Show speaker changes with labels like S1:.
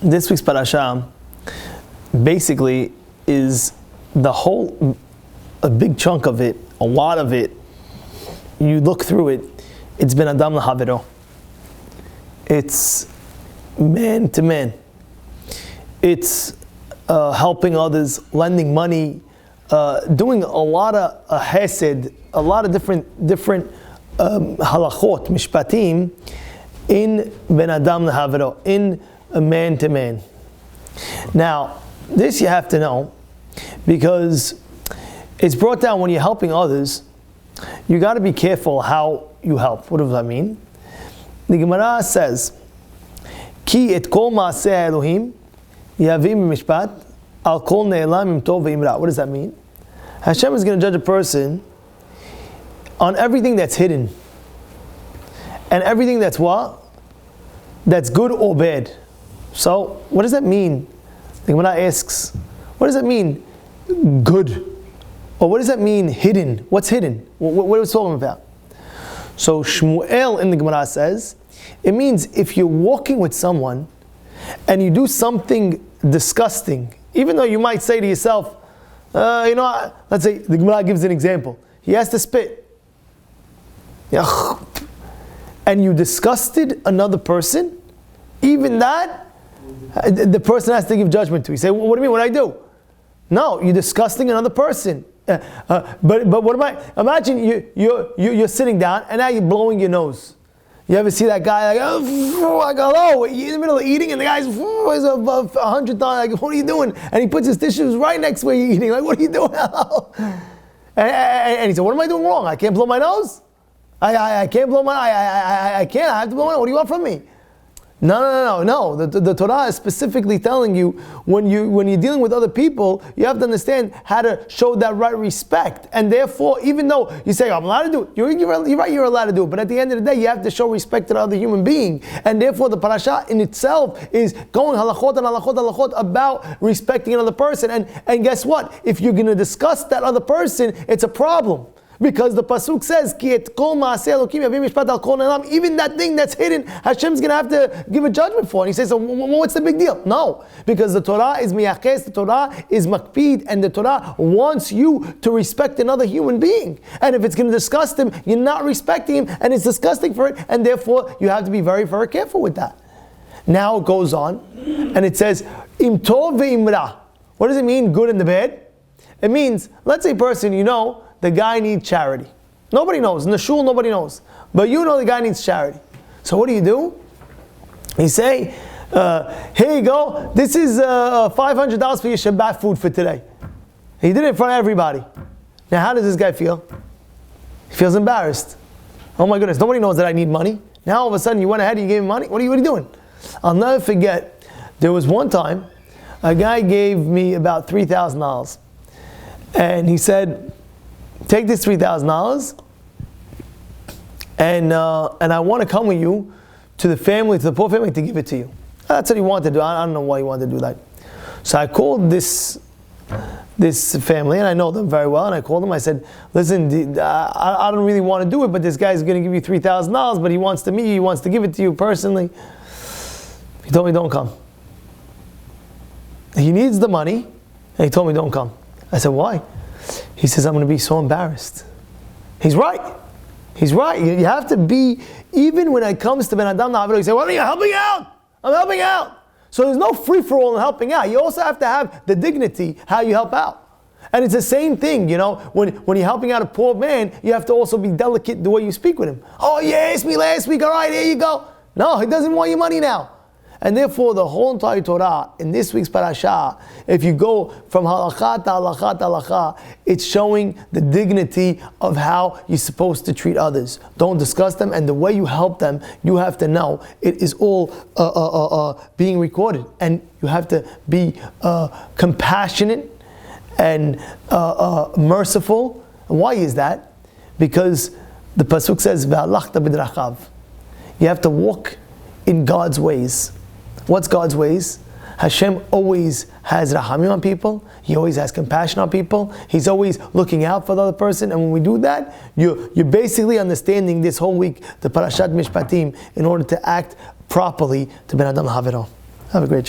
S1: This week's Parashat basically is a big chunk of it, a lot of it. You look through it, it's Ben Adam L'Havero. It's man to man. It's helping others, lending money, doing a lot of hesed, a lot of different halachot, mishpatim, in Ben Adam L'Havero, in a man to man. Now, this you have to know, because it's brought down when you're helping others, you got to be careful how you help. What does that mean? The Gemara says, Ki et kol ma'aseh Elohim yavim mishpat al kol ne'elam im tov ve'im ra. What does that mean? Hashem is going to judge a person on everything that's hidden and everything that's what? That's good or bad. So, what does that mean? The Gemara asks, what does that mean, good? Or what does that mean, hidden? What's hidden? What are we talking about? So Shmuel in the Gemara says, it means if you're walking with someone and you do something disgusting, even though you might say to yourself, let's say the Gemara gives an example. He has to spit. And you disgusted another person, even that, the person has to give judgment to. You say, what do you mean? What did I do? No, you're disgusting another person. But what am I? Imagine you're sitting down and now you're blowing your nose. You ever see that guy like hello, you're in the middle of eating and the guy's is 100 times like, what are you doing? And he puts his tissues right next to where you're eating. Like, what are you doing? And he said, what am I doing wrong? I can't blow my nose? I can't blow my I can't. I have to blow my nose. What do you want from me? No. The Torah is specifically telling you when you're dealing with other people, you have to understand how to show that right respect. And therefore, even though you say, I'm allowed to do it, you're right, you're allowed to do it. But at the end of the day, you have to show respect to the other human being. And therefore, the Parashat in itself is going halachot about respecting another person. And guess what? If you're going to discuss that other person, it's a problem. Because the pasuk says, Ki et kol ma'aseh Elokim yavim mishpat al kol ne'elam. Even that thing that's hidden, Hashem's going to have to give a judgment for. And he says, so what's the big deal? No, because the Torah is miyaches, the Torah is makpid, and the Torah wants you to respect another human being. And if it's going to disgust him, you're not respecting him, and it's disgusting for it, and therefore you have to be very, very careful with that. Now it goes on, and it says, Im tov ve'im ra. What does it mean, good and the bad? It means, let's say a person, the guy needs charity. Nobody knows. In the shul, nobody knows. But you know the guy needs charity. So what do? You say, here you go. This is $500 for your Shabbat food for today. He did it in front of everybody. Now how does this guy feel? He feels embarrassed. Oh my goodness, nobody knows that I need money. Now all of a sudden you went ahead and you gave him money? What are you doing? I'll never forget, there was one time, a guy gave me about $3,000. And he said, take this $3,000 and I want to come with you to the poor family to give it to you. That's what he wanted to do. I don't know why he wanted to do that. So I called this family, and I know them very well, and I called them. I said, listen, I don't really want to do it, but this guy's going to give you $3,000, but he wants to meet you, he wants to give it to you personally. He told me, don't come. He needs the money, and he told me, don't come. I said, why? He says, I'm going to be so embarrassed. He's right. You have to be, even when it comes to Ben Adam L'Havero, you say, well, you're helping out. I'm helping out. So there's no free-for-all in helping out. You also have to have the dignity how you help out. And it's the same thing, when you're helping out a poor man, you have to also be delicate the way you speak with him. Oh, you asked me last week, all right, here you go. No, he doesn't want your money now. And therefore, the whole entire Torah, in this week's Parashat, if you go from halakha to halakha to halakha, it's showing the dignity of how you're supposed to treat others. Don't discuss them, and the way you help them, you have to know it is all being recorded. And you have to be compassionate and merciful. And why is that? Because the pasuk says, "Ve'alachta b'drachav." You have to walk in God's ways. What's God's ways? Hashem always has rahamim on people. He always has compassion on people. He's always looking out for the other person. And when we do that, you're basically understanding this whole week, the Parashat Mishpatim, in order to act properly to Ben Adam L'Havero. Have a great day.